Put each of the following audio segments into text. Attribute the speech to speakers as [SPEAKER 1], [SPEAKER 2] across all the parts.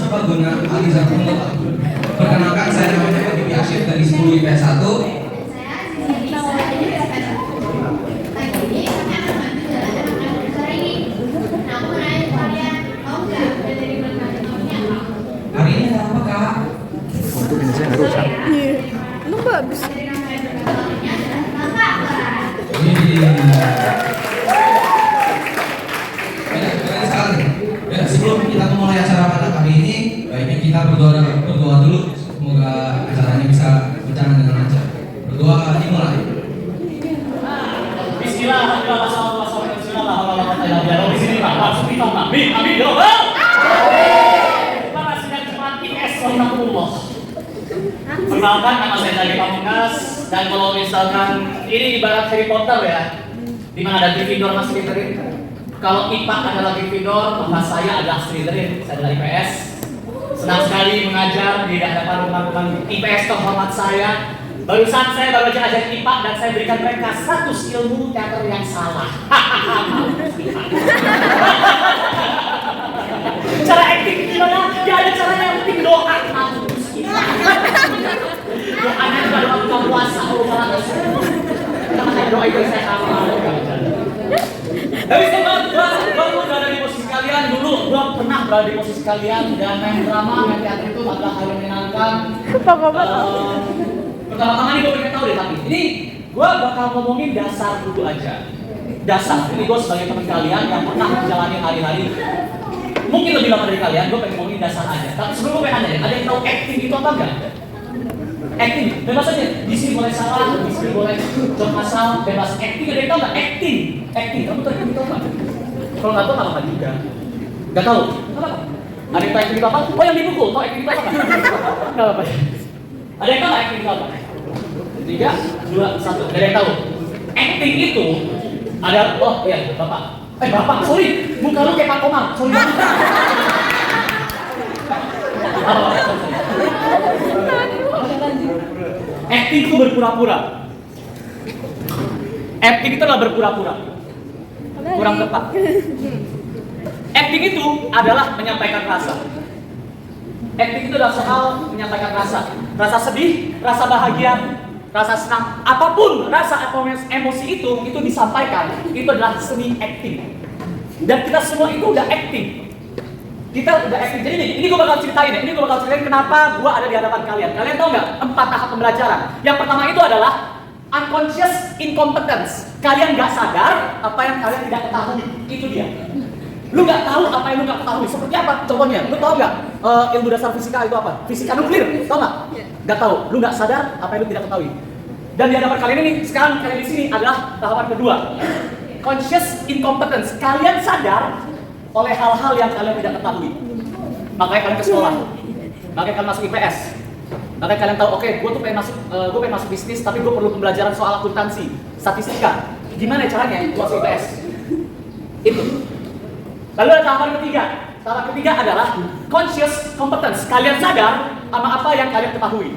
[SPEAKER 1] Serbaguna Alizakumullah. Perkenalkan, saya namanya Pak Asyif dari 10 IPS 1. Hari ini ada apa, Kak?
[SPEAKER 2] Untuk ini saya nggak rusak.
[SPEAKER 3] Iya, emang bagus.
[SPEAKER 1] Ya, sebelum kita memulai acara pada kali ini, baiknya kita berdoa dulu. Semoga acaranya bisa berjalan dengan lancar. Berdoa dimulai.
[SPEAKER 4] Perkenalkan, nama saya Dali Pamungkas, dan kalau misalkan ini ibarat Harry Potter ya, di mana ada Gryffindor sama Slytherin. Kalau IPA adalah Gryffindor, maka saya adalah Slytherin. Saya adalah IPS. Senang sekali mengajar di hadapan teman-teman IPS terhormat saya. Barusan saya baru aja ajar IPA dan saya berikan mereka 100 ilmu teater yang salah. Cara acting gimana? Gak ada caranya, yang penting doa. Doanya juga doa buka puasa. Doa itu saya sama. Tapi gue berada di posisi kalian dulu. Gue pernah berada di posisi kalian dan main drama, main teater itu adalah hal yang menyenangkan. Pertama-tama nih gue pengen tahu deh, tapi ini gue bakal ngomongin dasar dulu aja. Dasar. Ini gue sebagai teman kalian yang pernah menjalani hari-hari mungkin lebih lama dari kalian, gue pengen ngomongin dasar aja. Tapi sebelum gue pengen nanya, ada yang tahu acting itu apa enggak? Acting, bebas aja. Di sini boleh salah, di sini boleh joke asal, bebas. Acting, ada yang tahu nggak? Acting. Kamu tahu acting itu apa? Kalau nggak tahu nggak apa juga. Nggak tahu? Nggak apa? Ada yang tahu acting itu apa? Oh, yang dipukul. Tahu acting itu apa? Nggak apa? Ada yang tahu nggak acting itu apa? 3, 2, 1. Ada yang tahu? Acting itu ada. Oh iya, bapak. Bapak, sorry, muka lu kayak Pak Komar, sorry banget. Acting itu berpura-pura. Acting itu adalah berpura-pura. Kurang tepat. Acting itu adalah menyampaikan rasa. Acting itu adalah soal menyampaikan rasa. Rasa sedih, rasa bahagia, rasa senang, apapun rasa atau emosi itu disampaikan, itu adalah seni acting. Dan kita semua itu udah acting. Kita udah acting. Jadi ini gue bakal ceritain ya. Ini gue bakal ceritain kenapa gue ada di hadapan kalian. Kalian tahu nggak 4 tahap pembelajaran? Yang pertama itu adalah unconscious incompetence. Kalian nggak sadar apa yang kalian tidak ketahui. Itu dia. Lu nggak tahu apa yang lu nggak ketahui. Seperti apa? Contohnya, lu tahu nggak ilmu dasar fisika itu apa? Fisika nuklir, tahu nggak? Nggak tahu. Lu nggak sadar apa yang lu tidak ketahui. Dan di hadapan kalian ini, sekarang kalian di sini adalah tahapan kedua. Conscious incompetence. Kalian sadar oleh hal-hal yang kalian tidak ketahui. Makanya kalian ke sekolah. Makanya kalian masuk IPS. Makanya kalian tahu, oke, gue pengen masuk bisnis, tapi gue perlu pembelajaran soal akuntansi, statistika. Gimana caranya gue masuk IPS? Itu. Lalu ada tahapan ketiga. Tahapan ketiga adalah conscious competence. Kalian sadar sama apa yang kalian ketahui.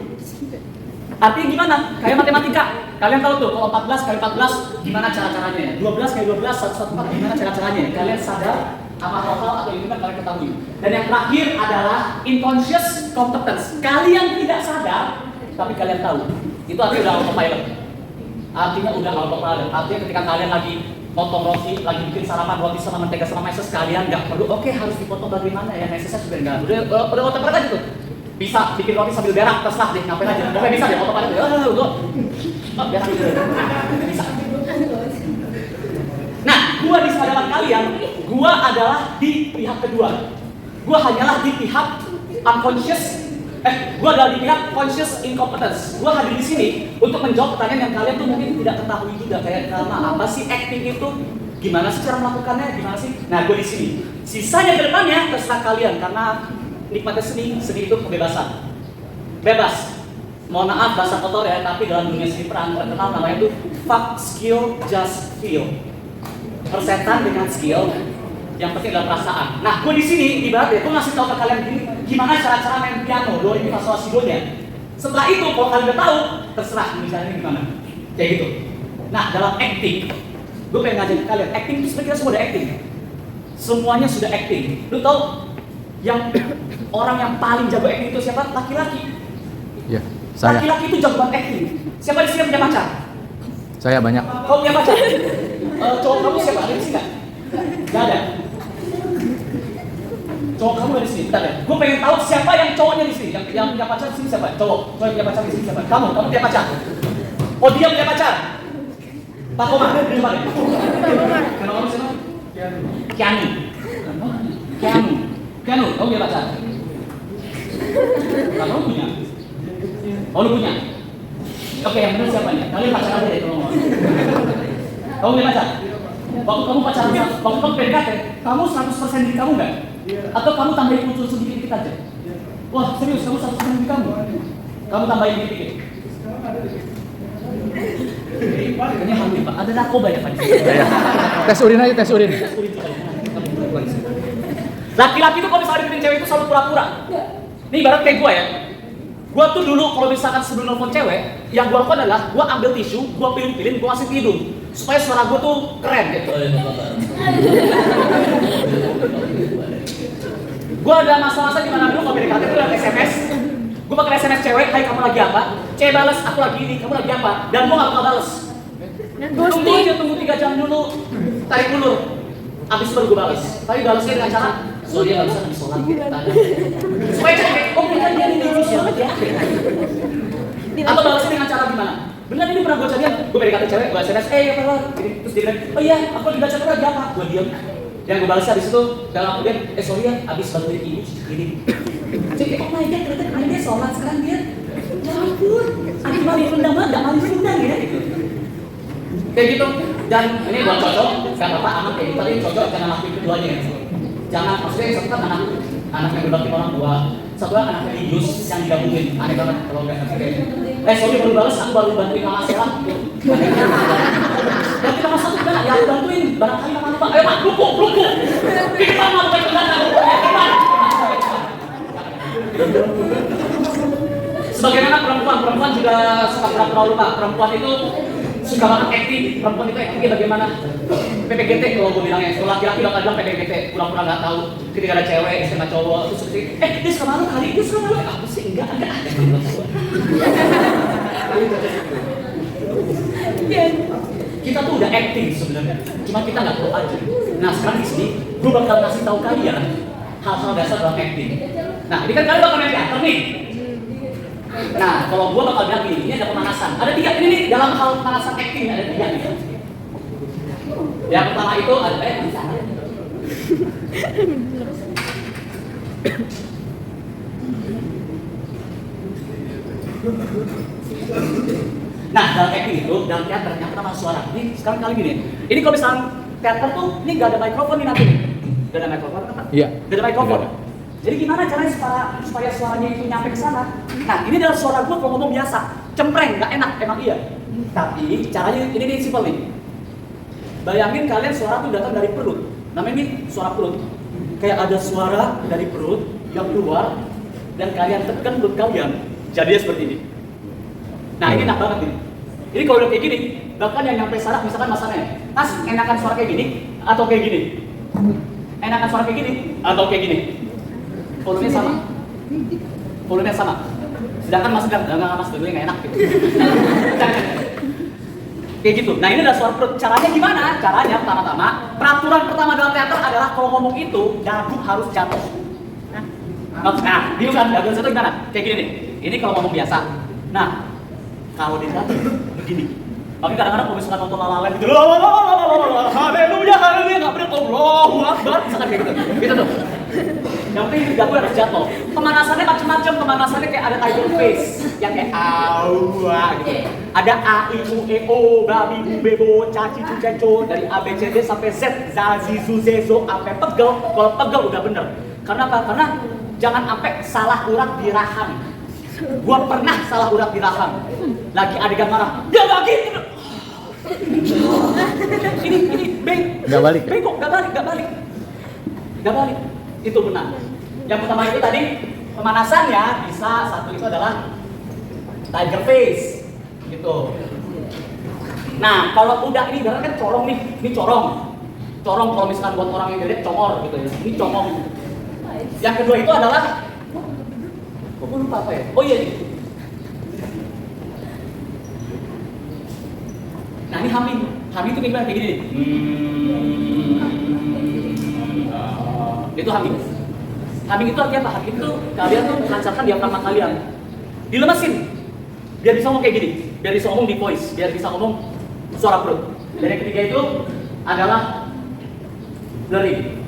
[SPEAKER 4] Artinya gimana? Kayak matematika. Kalian tahu tuh, kalau 14 kali 14 gimana cara-caranya? 12 kali 12, 114 gimana cara-caranya? Kalian sadar sama hal-hal atau ilmu yang kalian ketahui. Dan yang terakhir adalah unconscious competence. Kalian tidak sadar, tapi kalian tahu. Itu artinya udah autopilot. Artinya udah autopilot. Artinya ketika kalian lagi potong roti, lagi bikin sarapan roti sama mentega sama meses, kalian nggak perlu, oke, harus dipotong bagaimana ya, mesesnya juga enggak. Udah autopilot aja tuh. Bisa bikin roti sambil berak, terserah deh, ngapain aja. Pokoknya bisa deh, autopilot deh. Berak gitu. Bisa. Nah, gua di hadapan kalian, gua adalah di pihak kedua. Gua hanyalah di pihak gua adalah di pihak conscious incompetence. Gua hadir di sini untuk menjawab pertanyaan yang kalian tuh mungkin tidak ketahui juga, kayak apa sih acting itu? Gimana sih cara melakukannya? Gimana sih? Nah, gua di sini. Sisanya ke depannya terserah kalian karena nikmatnya seni itu kebebasan. Bebas. Mohon maaf bahasa kotor ya, tapi dalam dunia seni peran terkenal namanya itu fuck skill just feel. Persetan dengan skill, yang penting adalah perasaan. Nah, gue di sini ibaratnya gue ngasih tahu ke kalian gimana cara-cara main piano, do re mi fa sol la si do nya. Setelah itu kalau kalian udah tahu, terserah misalnya gimana. Kayak gitu. Nah, dalam acting, gue pengen ngajarin kalian, acting itu sebenarnya semua udah acting. Semuanya sudah acting. Lu tahu Yang orang yang paling jago acting itu siapa? Laki-laki.
[SPEAKER 2] Ya, saya.
[SPEAKER 4] Laki-laki itu jago banget acting. Siapa di sini yang punya pacar?
[SPEAKER 2] Saya banyak.
[SPEAKER 4] Kau punya pacar? Cowok kamu siapa? Ada di sini nggak? Nggak ada. Cowok kamu ada di sini. Bentar ya. Gue pengen tahu siapa yang cowoknya di sini. Yang punya pacar di sini siapa? Cowok yang punya pacar di sini siapa? Kamu punya pacar. Oh, dia punya pacar. Pak Komar, coba deh. Kenapa kamu siapa? Kianu. Kianu, kamu punya pacar? Kamu punya? Oh, lu punya? Oke, yang benar siapa nih? Kalian pacaran aja deh kalau mau. Kamu punya pacar? Waktu kamu pacaran, waktu kamu PDKT, kamu 100% diri kamu nggak? Atau kamu tambahin unsur sedikit-sedikit aja? Wah, serius, kamu 100% diri kamu? Kamu tambahin dikit-dikit? Kayaknya hampir, Pak. Ada narkoba ya, Pak?
[SPEAKER 2] Saya. Tes urin aja, tes urin.
[SPEAKER 4] Laki-laki itu kalau misalnya deketin cewek itu selalu pura-pura. Ini ibarat kayak gue ya. Gue tuh dulu kalau misalkan sebelum nelfon cewek, yang gue lakukan adalah gue ambil tisu, gue pilin-pilin, gue kasih ke hidung supaya suara gue tuh keren gitu. Gue ada masa-masa gimana dulu kalau PDKT itu lewat SMS. Gue pakai SMS cewek, hai kamu lagi apa? Cewek balas, aku lagi ini, kamu lagi apa? Dan gue gak bakal balas. Tunggu aja, tunggu 3 jam dulu, tarik ulur. Abis baru gue balas. Tapi balasnya dengan cara, so dia gak bisa lagi sholat gitu. Supaya cewek, oh bener dia ini lulus ya, atau balasnya dengan cara gimana? Bener ini pernah gue jadian, gue PDKT cewek, gue SMS, apa lah? Terus dia bilang, oh iya, aku lagi baca Quran, apa? Gue diam. Yang gue balasnya abis itu, dalam kemudian, sorry ya, abis bantuin ibu ini. Jadi, oh my god, ternyata kemarin dia sholat, sekarang dia, ya ampun, adik mali rendang banget, gak mali rendang ya, gitu. Kayak gitu, dan ini buat cocok, gak apa-apa, anak kayak gitu, tapi cocok jangan lakuin keduanya ya. Jangan, maksudnya yang satu kan anak yang berbakti orang tua, satu kan anak religius yang digabungin, aneh banget kalau nggak ngerti kayak gitu. Sorry baru balas, aku baru bantuin mama sehat. Berarti mama satu kan, ya aku bantuin, barangkali mama lupa, ayo mak, lupu, kita mau bukan kendala, sebagaimana perempuan juga suka pura-pura lupa. Perempuan itu suka banget acting. Perempuan itu actingnya bagaimana? PPGT kalau gue bilangnya. Kalau laki-laki bakal bilang PPGT, pura-pura nggak tahu. Ketika ada cewek, SMA cowok, terus seperti, dia suka malu kali, dia suka malu. Aku sih enggak ada. Kita tuh udah acting sebenarnya, cuma kita nggak tahu aja. Nah sekarang di sini, gue bakal kasih tahu kalian hal-hal dasar dalam acting. Nah ini kan kalian bakal main teater nih. Nah kalau gue bakal bilang ini ada pemanasan. Ada 3 ini nih dalam hal pemanasan acting ada 3 nih. Yang pertama itu ada Nah, dalam acting itu, dalam teater, yang pertama suara. Ini sekarang kali gini, ini kalau misalnya teater tuh, ini gak ada mikrofon nih nanti nih. Gak ada mikrofon, kan?
[SPEAKER 2] Iya.
[SPEAKER 4] Gak ada mikrofon. Jadi gimana caranya supaya suaranya itu nyampe ke sana? Nah, ini adalah suara gue kalau ngomong biasa. Cempreng, gak enak, emang iya. Tapi caranya ini nih simpel nih. Bayangin kalian suara tuh datang dari perut. Namanya ini suara perut. Kayak ada suara dari perut yang keluar dan kalian tekan perut kalian. Jadinya seperti ini. Nah ini enak banget nih. Ini kalau udah kayak gini, bahkan yang nyampe saraf misalkan masanya, Mas enakan suara kayak gini atau kayak gini? Enakan suara kayak gini atau kayak gini? Volumenya sama. Volumenya sama. Sedangkan Mas enggak Mas dulu nggak enak gitu. Kayak gitu. Nah ini adalah suara perut. Caranya gimana? Caranya pertama-tama, peraturan pertama dalam teater adalah kalau ngomong itu dagu harus jatuh. Nah, bingung kan? Dagu jatuh gimana? Kayak gini nih. Ini kalau ngomong biasa. Nah, kalau di teater begini. Tapi kadang-kadang kalau misalkan nonton La La Land gitu, haleluya, haleluya, nggak bener, Allahu Akbar, misalkan kayak gitu. Gitu tuh. Yang penting dagu harus jatuh. Pemanasannya macam-macam. Pemanasannya kayak ada tiger face, yang kayak aua gitu. Ada A, I, U, E, O, babi, bu, bebo, caci, cuceco, dari A, B, C, D sampai Z, zazi, zu, zezo, sampai pegel. Kalau pegel udah bener. Karena apa? Karena jangan sampai salah urat di rahang. Gua pernah salah urat di rahang. Lagi adegan marah, dia nggak gitu. Ini
[SPEAKER 2] Nggak balik.
[SPEAKER 4] Bengkok, nggak balik. Itu benar. Yang pertama itu tadi pemanasannya bisa satu itu adalah tiger face, gitu. Nah kalau udah ini ibaratnya kan corong nih, ini corong kalau misalkan buat orang yang gede congor gitu ya, ini congong. Yang kedua itu adalah, kok gue lupa apa ya? Oh iya, nih. Nah ini humming. Humming itu kayak gimana? Kayak gini nih. Itu humming. Humming itu artinya apa? Humming itu kalian tuh melancarkan diafragma kalian. Dilemesin. Biar bisa ngomong kayak gini. Biar bisa ngomong di voice. Biar bisa ngomong suara perut. Dan yang ketiga itu adalah blurring.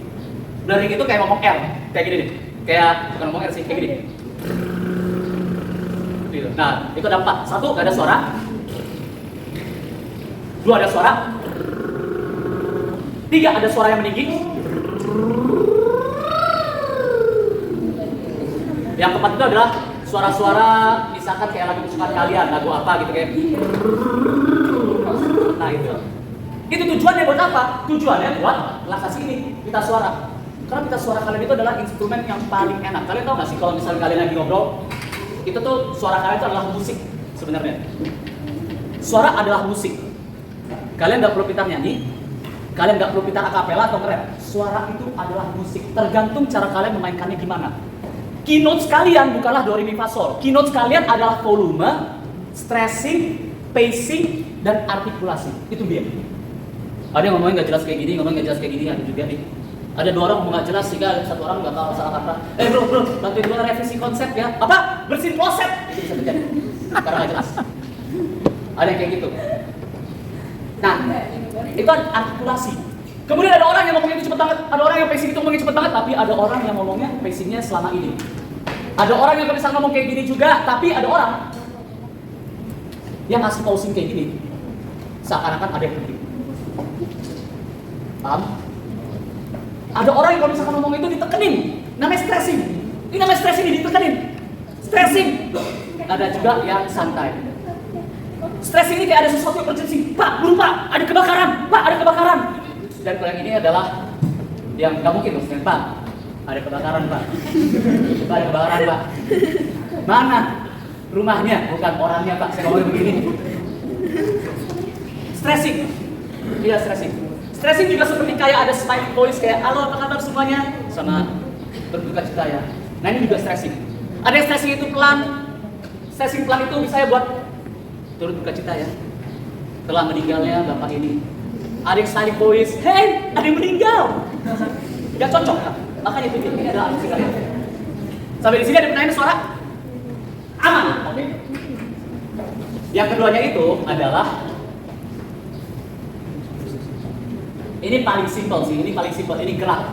[SPEAKER 4] Blurring itu kayak ngomong R. Kayak gini nih. Kayak, bukan ngomong R sih, kayak gini. Nah, itu ada 4. 1, gak ada suara. 2, ada suara. 3, ada suara yang meninggi. Yang keempat itu adalah suara-suara misalkan kayak lagu kesukaan kalian, lagu apa gitu kayak. Nah itu. Itu tujuannya buat apa? Tujuannya buat relaksasi ini, pita suara. Karena pita suara kalian itu adalah instrumen yang paling enak. Kalian tahu nggak sih kalau misalnya kalian lagi ngobrol, itu tuh suara kalian itu adalah musik sebenarnya. Suara adalah musik. Kalian nggak perlu pintar nyanyi, kalian nggak perlu pintar akapela atau nge-rap. Suara itu adalah musik. Tergantung cara kalian memainkannya gimana. Keynotes kalian bukanlah do re mi fa sol. Keynotes kalian adalah volume, stressing, pacing, dan artikulasi. Itu dia. Ada yang ngomongnya nggak jelas kayak gini, ngomongnya nggak jelas kayak gini, ada juga nih. Ada 2 orang ngomong nggak jelas sehingga ada 1 orang nggak tahu salah kata. Bro, bantuin gue revisi konsep ya. Apa? Bersihin kloset. Itu bisa terjadi. Karena nggak jelas. Ada yang kayak gitu. Nah, itu artikulasi. Kemudian ada orang yang ngomongnya itu cepet banget, ada orang yang pacing itu ngomongnya cepet banget, tapi ada orang yang ngomongnya pacingnya selama ini. Ada orang yang bisa ngomong kayak gini juga, tapi ada orang yang ngasih pausing kayak gini, seakan-akan ada yang penting. Paham? Ada orang yang kalau misalkan ngomong itu ditekenin, namanya stressing. Ini namanya stressing, ditekenin. Stressing. Ada juga yang santai. Stressing ini kayak ada sesuatu yang urgency. Pak, buru pak, ada kebakaran. Pak, ada kebakaran. Dan kalau yang ini adalah yang nggak mungkin loh, Pak. Ada kebakaran, Pak. Pak, ada kebakaran, Pak. Mana rumahnya? Bukan orangnya, Pak. Saya ngomongin begini. Stressing. Iya, stressing. Stressing juga seperti kayak ada smiling voice kayak, halo, apa kabar semuanya? Sama berduka cita ya. Nah, ini juga stressing. Ada yang stressing itu pelan. Stressing pelan itu misalnya buat turut duka cita ya. Telah meninggalnya bapak ini. Ada yang smiling voice, hey, ada yang meninggal. Gak cocok kan? Makanya itu ini adalah alusi kalian. Sampai di sini ada pertanyaan suara? Aman, oke. Yang keduanya itu adalah ini paling simpel sih, ini paling simpel, ini gerak.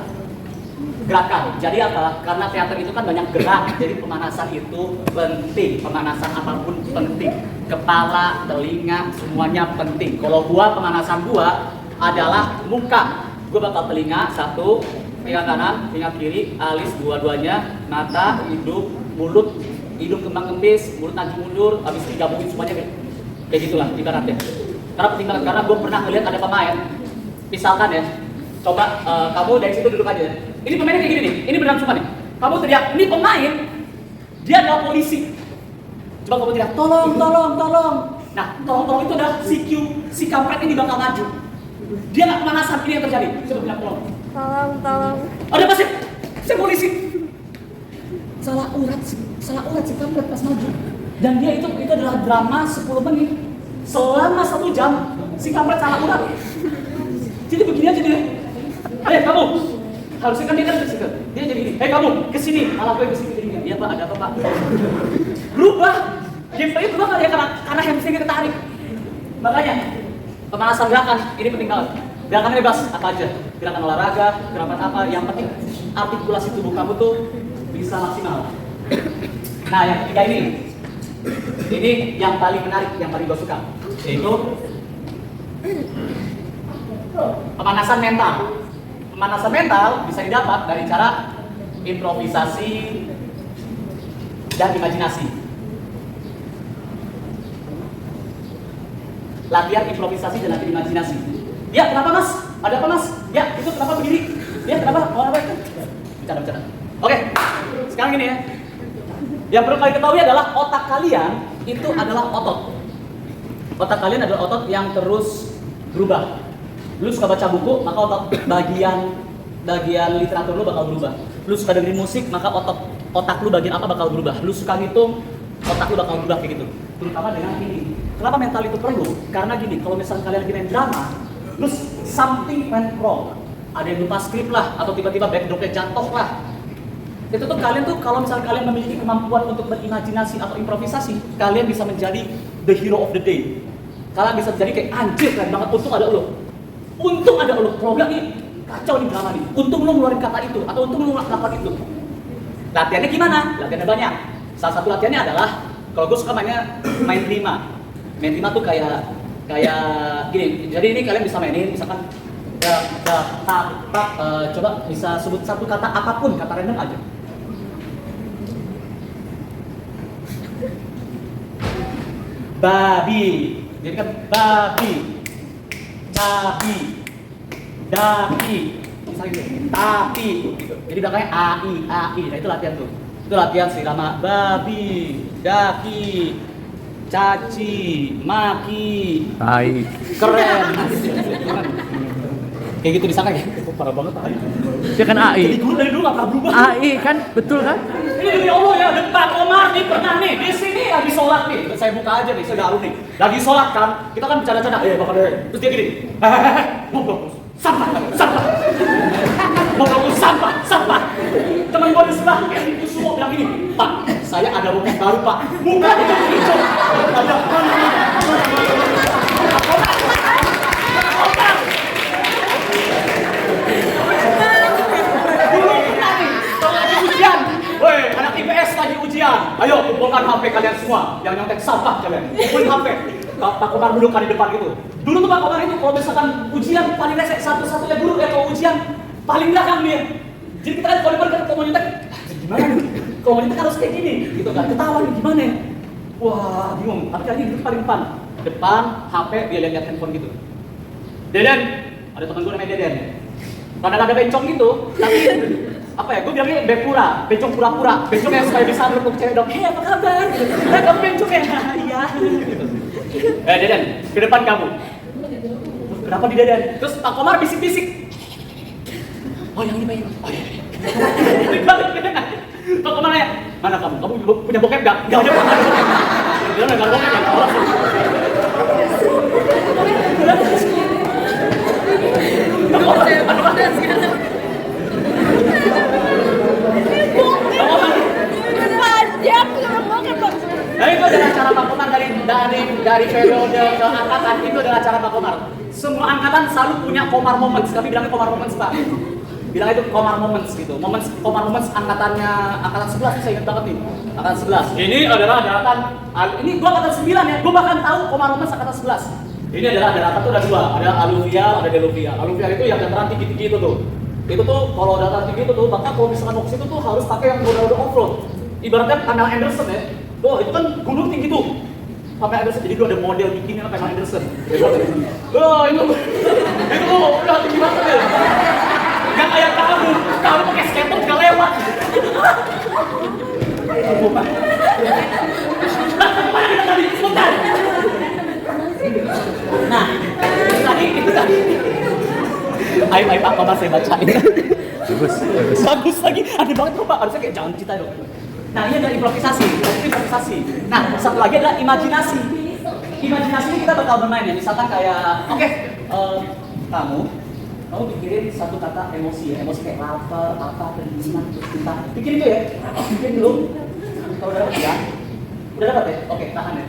[SPEAKER 4] Gerakan. Jadi apa? Karena teater itu kan banyak gerak, jadi pemanasan itu penting. Pemanasan apapun penting. Kepala, telinga, semuanya penting. Kalau pemanasan gua adalah muka. Gua bakal telinga, 1, telinga kanan, telinga kiri, alis dua-duanya, mata, hidung, mulut, hidung kembang kempis, mulut maju mundur, habis digabungin semuanya kayak gitulah ibaratnya. Karena penting banget, karena gua pernah ngeliat ada pemain, misalkan ya, coba kamu dari situ duduk aja. Ini pemainnya kayak gini nih, ini beneran sumpah nih. Kamu teriak, ini pemain, dia adalah polisi. Coba kamu teriak, tolong, tolong, tolong. Nah, tolong itu adalah si kampret ini bakal maju. Dia nggak pemanasan, ini yang terjadi. Coba bilang tolong.
[SPEAKER 3] Tolong.
[SPEAKER 4] Ada pasien, saya polisi. Salah urat si kampret pas maju. Dan dia itu adalah drama 10 menit. Selama 1 jam, si kampret salah urat. Jadi begini aja dia. Hei kamu, harusnya kan dia kan kesitu. Dia jadi gini. Hei kamu, kesini. Malah gue kesini jadi gini. Iya pak, ada apa pak? Berubah. Gameplay berubah kali ya karena hamstringnya ketarik. Makanya pemanasan gerakan ini penting banget. Gerakan bebas apa aja. Gerakan olahraga, gerakan apa. Yang penting artikulasi tubuh kamu tuh bisa maksimal. Nah yang ketiga ini yang paling menarik, yang paling gue suka, yaitu pemanasan mental. Pemanasan mental bisa didapat dari cara improvisasi dan imajinasi. Latihan improvisasi dan latihan imajinasi. Ya, kenapa mas? Ada apa mas? Ya, itu kenapa berdiri? Ya, kenapa? Mau apa itu? Bicara. Oke, sekarang gini ya. Yang perlu kalian ketahui adalah otak kalian itu adalah otot. Otak kalian adalah otot yang terus berubah. Lu suka baca buku, maka otak bagian literatur lu bakal berubah. Lu suka dengerin musik, maka otak lu bagian apa bakal berubah. Lu suka ngitung, otak lu bakal berubah kayak gitu. Terutama dengan ini. Kenapa mental itu perlu? Karena gini, kalau misalnya kalian lagi main drama, lu something went wrong. Ada yang lupa skrip lah, atau tiba-tiba backdropnya jatuh lah. Itu tuh kalian tuh kalau misalnya kalian memiliki kemampuan untuk berimajinasi atau improvisasi, kalian bisa menjadi the hero of the day. Kalian bisa jadi kayak anjir keren banget, untung ada lo. Untung ada lo, kalau enggak nih kacau nih drama nih. Untung lo ngeluarin kata itu, atau untung lo melakukan itu. Latihannya gimana? Latihannya banyak. Salah satu latihannya adalah, kalau gue suka main rima. Main rima tuh kayak gini. Jadi ini kalian bisa mainin, misalkan coba bisa sebut satu kata apapun, kata random aja. Babi, jadi kan babi, cabi, daki, misalnya gitu, tapi, gitu. Jadi belakangnya ai, nah itu latihan tuh. Itu latihan sirama babi, daki, caci, maki,
[SPEAKER 2] Tai.
[SPEAKER 4] keren. Kayak gitu disangka ya, parah banget AI.
[SPEAKER 2] Dia kan AI.
[SPEAKER 4] Jadi guru dari dulu gak pernah berubah.
[SPEAKER 2] AI kan, betul kan?
[SPEAKER 4] Ini demi Allah ya, Pak Omar nih pernah nih, di sini lagi sholat nih. Saya buka aja nih, saya udah nih. Lagi sholat kan, kita kan bercanda-canda, bakal deh. Terus dia gini, ngobrol, sampah. Ngobrol, sampah. Temen gue di sebelah, itu semua bilang gini, Pak, saya ada roket baru Pak. Muka itu hijau. Ada Woi, anak IPS lagi ujian. Ayo kumpulkan HP kalian semua yang nyontek sampah kalian. Kumpulin HP. Pak Komar duduk di depan itu. Dulu tuh Pak Komar itu kalau misalkan ujian paling rese satu-satunya guru kalau ujian paling belakang dia. Jadi kita kan kalau depan kalau mau nyontek, gimana nih? Kalau mau nyontek harus kayak gini, gitu kan? Ketawa nih gimana? Wah, bingung. Tapi kali ini duduk paling depan HP dia lihat handphone gitu. Deden, ada teman gue namanya Deden. Kadang ada bencong gitu, tapi apa ya, gue bilangnya bencong pura-pura, bencong yang supaya bisa meluk cewek dong, hei apa kabar? Kamu bencong ya? Iya gitu. Deden, ke depan kamu. Kenapa di Deden? Terus Pak Komar bisik-bisik. Oh yang ini Pak, oh iya. Pak Komar nanya, mana kamu? Kamu punya bokep gak? Gak ada bokep. Dia gak ada bokep ya? Nah itu adalah cara Pak Komar dari periode ke angkatan, itu adalah cara Pak Komar. Semua angkatan selalu punya Komar Moments, kami bilangnya Komar Moments Pak. Bilangnya itu Komar Moments gitu. Komar Moments angkatan 11, saya ingat banget nih. Angkatan 11. Ini adalah daratan, ini gua angkatan 9 ya, gua bahkan tahu Komar Moments angkatan 11. Ini adalah daratan tuh ada dua, ada aluvial, ada deluvial. Aluvial itu yang dataran tinggi-tinggi itu tuh. Itu tuh kalau dataran tinggi itu tuh, maka kalau misalkan mau ke situ tuh harus pakai yang udah off-road. Ibaratnya Pamela Anderson ya. Tuh, itu kan gunung tinggi tuh. Pamela Anderson, jadi gua ada model bikinnya Pamela Anderson. Oh, itu udah tinggi banget ya. Gak kayak kamu pakai skateboard gak lewat. Mana kita tadi? Sebentar. Nah, itu tadi. Ayo Pak Komar saya bacain. Bagus lagi. Aneh banget tuh Pak, harusnya kayak jangan cerita dong. Nah ini adalah improvisasi. Nah satu lagi adalah imajinasi. Imajinasi ini kita bakal bermain ya. Misalkan kayak, kamu pikirin satu kata emosi ya. Emosi kayak lapar, apa, kedinginan, terus cinta. Pikirin itu ya. Pikirin dulu. Kalau udah dapat ya. Udah dapat ya? Oke, tahan ya.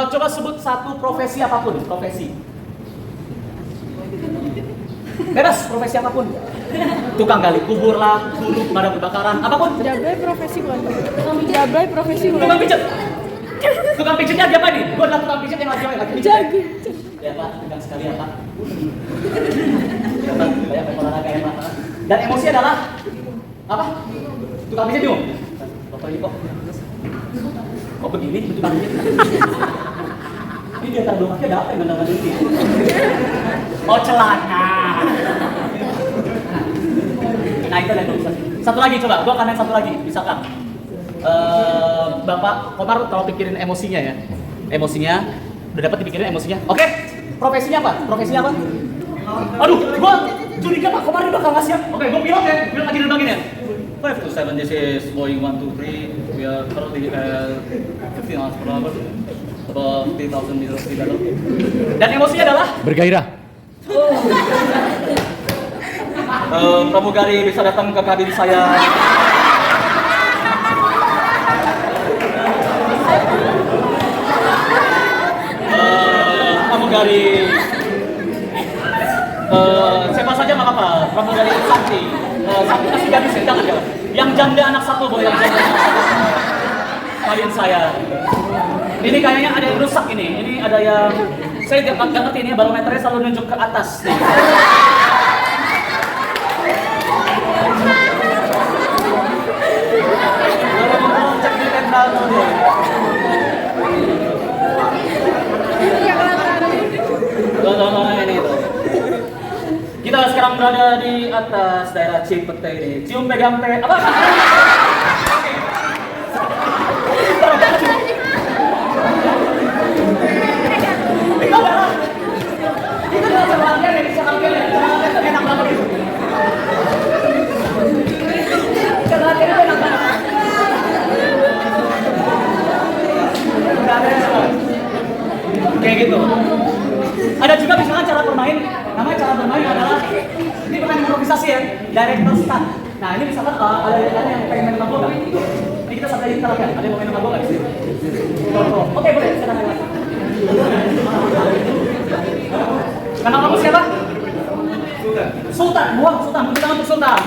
[SPEAKER 4] Coba sebut satu profesi apapun. Profesi. Bebas, profesi apapun. Tukang gali kubur lah, guru pemadam kebakaran, apapun.
[SPEAKER 3] Jabai profesi gue. Jabai profesi gue.
[SPEAKER 4] Tukang pijet. Tukang pijetnya dia apa nih? Gue adalah tukang pijet yang lagi pijet. Ya Pak, tegang sekali ya Pak. Ya Pak, banyak olahraga ya Pak. Dan emosi adalah apa? Tukang pijet bingung. Bapak ini kok begini tukang pijet? Ini di antara dua kaki ada apa yang mendalam ini? Oh celana. Nah itu ada improvisasi. Satu lagi coba, gua akan main satu lagi, misalkan Bapak Komar kalau pikirin emosinya ya. Emosinya, udah dapat dipikirin emosinya. Oke, profesinya apa? Profesinya apa? Aduh, gua curiga Pak Komar ini bakal ngasih. Oke, gua pilot ya, pilot lagi nerbangin ya. 527, this is Boeing 123. We are currently at 15 miles per hour, about 3,000 meters per hour. Dan emosinya adalah
[SPEAKER 2] Bergairah.
[SPEAKER 4] pramugari bisa datang ke kabin saya. Pramugari siapa saja nggak apa-apa. Pramugari Sakti, Sakti kasih gadis ya, jangan jangan. Yang janda anak satu boleh, yang janda anak satu. Kabin saya. Ini kayaknya ada yang rusak ini. Ini ada yang saya nggak ngerti ini barometernya selalu nunjuk ke atas. Nih. Cek di tendal dulu. Ini itu. Kita sekarang berada di atas daerah Cipete ini. Cium pegang pe apa? Itu adalah sebagian dari sebagian enak banget itu. Sebagian itu enak banget. Kayak gitu. Ada juga misalkan cara bermain, namanya cara bermain adalah ini permainan improvisasi ya, director's cut. Nah ini misalkan ada yang pengen main mabok nggak? Ini kita sampai kita latihan, ada yang mau main mabok nggak di sini? Oke boleh, kita latihan. Nama kamu siapa? Sultan, buang Sultan, beri tangan untuk Sultan.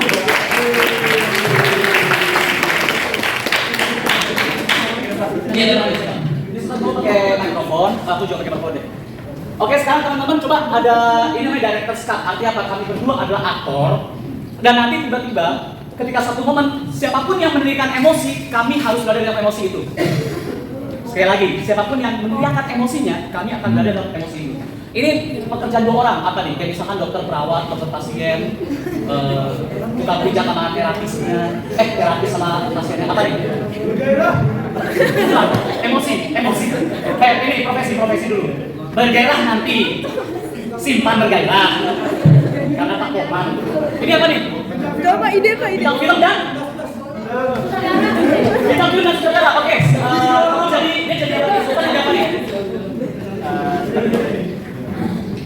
[SPEAKER 4] Ini ada lagi Sultan. Ini Sultan mau pakai mikrofon, aku juga pakai mikrofon deh. Oke, sekarang teman-teman coba ada ini namanya director's cut. Artinya apa? Kami berdua adalah aktor. Dan nanti tiba-tiba ketika satu momen siapapun yang meneriakan emosi, kami harus berada dalam emosi itu. Sekali lagi, siapapun yang meneriakan emosinya, kami akan berada dalam emosi itu. Ini pekerjaan dua orang, apa nih? Kayak misalkan dokter perawat, dokter pasien, tukang pijat sama terapisnya, terapis sama pasiennya, apa nih? Emosi. Kayak ini profesi dulu. Bergairah nanti, simpan bergairah. Karena tak koman. Ini apa nih?
[SPEAKER 3] Coba ide Pak, ide.
[SPEAKER 4] Bintang film dan sutradara. Oke, dia jadi apa nih?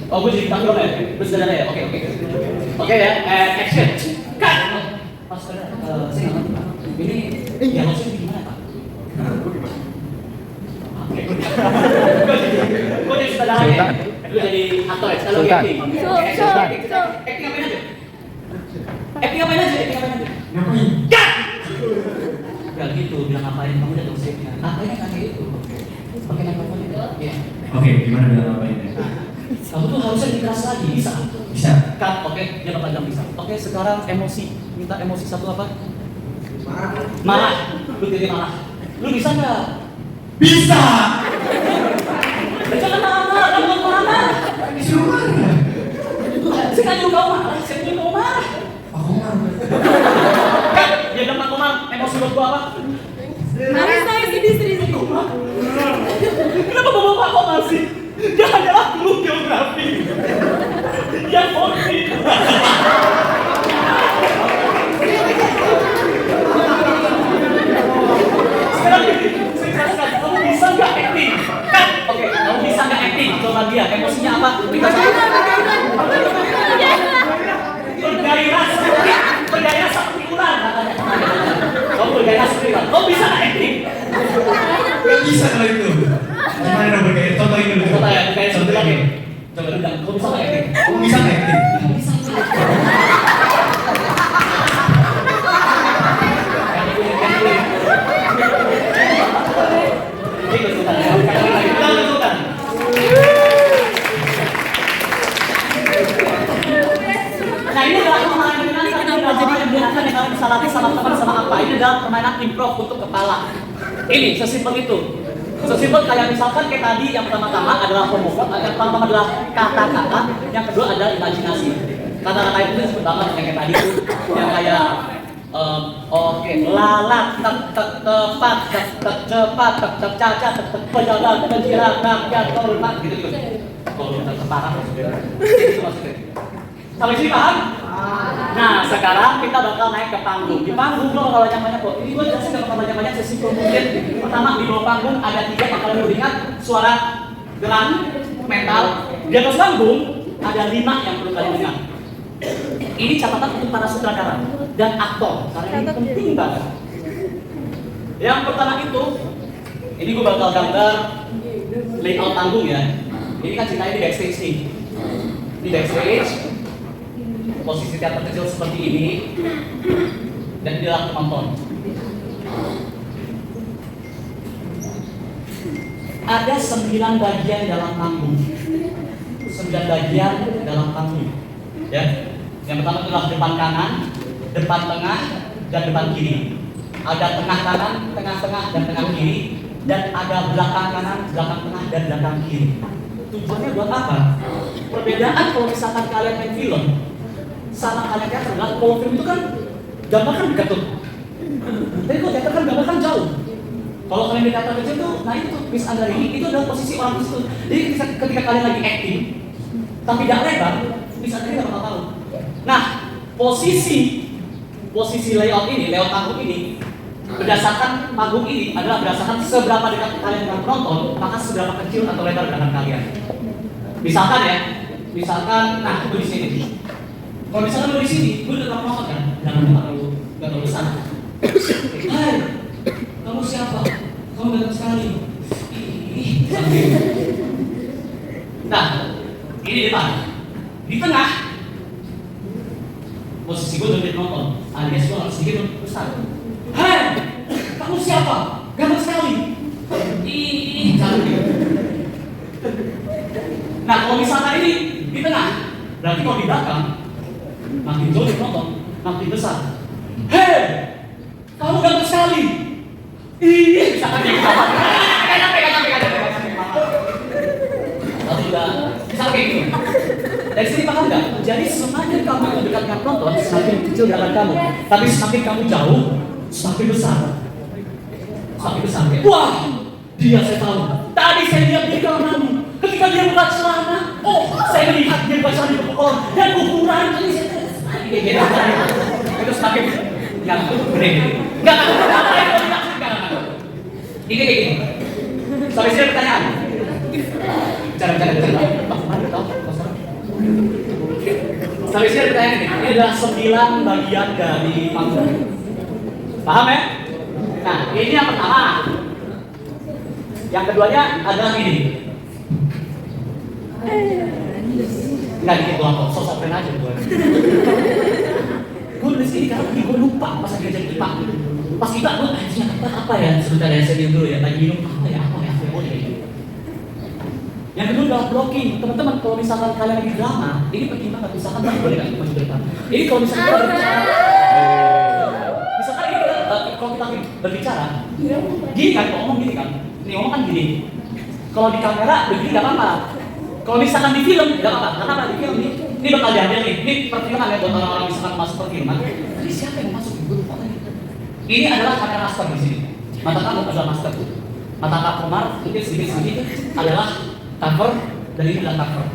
[SPEAKER 4] Oh, gue jadi bintang film ya? Gue sutradara ya? Oke. Oke ya, action. Cut! Pas saya ini ya maksudnya gimana Pak? Oke, gue jadi sutradara ya? Gue jadi aktor ya? Sekarang acting. Acting apain aja? Acting apain aja?
[SPEAKER 1] Ngapain?
[SPEAKER 4] Cut! Gak gitu, bilang ngapain, kamu udah tahu save-nya. Ngapain yang kayak gitu? Pakai mikrofon itu? Iya.
[SPEAKER 1] Oke, gimana bilang ngapain ya?
[SPEAKER 4] Kamu tuh harusnya dikeras lagi, bisa?
[SPEAKER 1] Bisa.
[SPEAKER 4] Cut, oke, dia bakal bilang bisa. Oke, sekarang emosi, minta emosi satu apa? Marah. Lu jadi marah. Lu bisa nggak?
[SPEAKER 1] Bisa.
[SPEAKER 4] Jangan marah, jangan marah.
[SPEAKER 1] Disuruh marah.
[SPEAKER 4] Saya kan juga marah, saya juga marah.
[SPEAKER 1] Aku marah.
[SPEAKER 4] Cut, dia bilang Pak Komar, emosi buat gua apa?
[SPEAKER 3] Nangis sedih.
[SPEAKER 4] Kenapa bawa Pak Komar sih? Dia adalah guru geografi. Yang hoki. Sekarang gini, saya jelaskan, kamu bisa nggak acting? Kan? Oke, kamu bisa nggak acting? Coba dia, emosinya apa? Bergairah seperti ular. Kamu bergairah seperti ular. Kamu bisa nggak acting?
[SPEAKER 1] Gak bisa kalau itu. Gimana dong bergaya? Contohin dulu.
[SPEAKER 4] Coba ya, bergairah seperti lagi. Coba udah, kamu bisa nggak acting?
[SPEAKER 1] Kamu bisa nggak acting?
[SPEAKER 4] Nah ini adalah permainan yang digunakan yang kalian bisa latih sama teman sama apa. Ini adalah permainan improv untuk kepala. Ini sesimpel itu. Sesimpel kayak misalkan kayak tadi yang pertama-tama adalah homofon, yang pertama adalah kata-kata, yang kedua adalah imajinasi. Kata-kata itu disebut banget yang kayak tadi tuh, yang kayak oke, lalat, tepat, cepat, cacat, pejalan, penjilat, rakyat, hormat, gitu. Kalau kita separah maksudnya. Sampai sini paham? Nah, sekarang kita bakal naik ke panggung. Di panggung lo bakal banyak-banyak kok. Ini gue jelasin gak bakal banyak-banyak, sesimpel mungkin. Pertama, di bawah panggung ada 3 yang kalian perlu ingat. Suara, gelang, mental. Di atas panggung ada 5 yang perlu kalian ingat. Ini catatan untuk para sutradara dan aktor, karena ini penting banget. Yang pertama itu, ini gue bakal gambar layout panggung ya. Ini kan ceritanya di backstage nih. Di backstage, posisi teater kecil seperti ini, dan inilah penonton. Ada 9 bagian dalam panggung. 9 bagian dalam panggung. Ya. Yang pertama adalah depan kanan, depan tengah, dan depan kiri. Ada tengah kanan, tengah-tengah, dan tengah kiri. Dan ada belakang kanan, belakang tengah, dan belakang kiri. Tujuannya buat apa? Perbedaan kalau misalkan kalian main film sama kalian teater adalah kalau film itu kan gambar kan dekat tuh. Tapi kalau teater kan gambar kan jauh. Kalau kalian di teater kecil tuh, nah itu Miss Andra ini itu adalah posisi orang di situ. Jadi ketika kalian lagi acting, tapi tidak lebar, Miss Andra nggak bakal tahu. Nah, posisi layout ini, layout panggung ini, berdasarkan panggung ini adalah berdasarkan seberapa dekat kalian dengan penonton, maka seberapa kecil atau lebar belakang kalian. Misalkan ya, nah itu di sini. Kalau misalkan lu di sini, gue udah penonton kan, jangan nggak terlalu besar. Hai, kamu siapa? Kamu datang sekali. Nah, ini depan, di tengah. Posisi gue udah penonton, alias gue harus sedikit besar. Hai, kamu siapa? Ganteng sekali. Cantik. Nah, kalau misalkan ini di tengah, berarti kalau di belakang, makin jauh di penonton, makin besar. Hei, kamu ganteng sekali. Misalkan kayak gitu. Lalu juga, misalkan kayak gitu. Dari sini paham nggak? Jadi semakin kamu dekat dengan penonton, semakin kecil gerakan kamu. Tapi semakin kamu jauh, semakin besar. Semakin besar. Wah, dia saya tahu. Tadi saya lihat di kamarmu. Ketika dia buka celana, oh, saya melihat dia buka celana di kokon dan ukuran. Itu semakin yang gede. Enggak. Ini kayak gini. Sampai sini pertanyaan. Cara-cara. Mana tahu? Sampai sini pertanyaan ini. Ini adalah 9 bagian dari panggung. Paham ya? Nah, ini yang pertama. Yang keduanya adalah ini. Enggak gitu kok, sosok keren aja gue. Gue nulis ini karena gue lupa pas lagi jadi IPA. Pas IPA gue anjingnya apa ya? Sebentar ya, saya dulu ya. Tadi minum apa ya? Yang kedua adalah blocking. Teman-teman, kalau misalkan kalian lagi drama, ini penting banget. Misalkan boleh nggak maju depan? Ini kalau misalkan kita berbicara, misalkan ini kalau kita berbicara, gini kan, kalau ngomong gini kan, ini ngomong kan gini. Kalau di kamera begini nggak apa-apa. Kalau misalkan di film nggak apa-apa. Kenapa di film ini bakal diambil nih? Ini perfilman ya buat orang-orang misalkan masuk perfilman. Jadi siapa yang masuk? Gue lupa lagi. Ini adalah kamera master di sini. Mata kamu adalah master. Mata Kak Komar sedikit adalah cover dan ini adalah cover.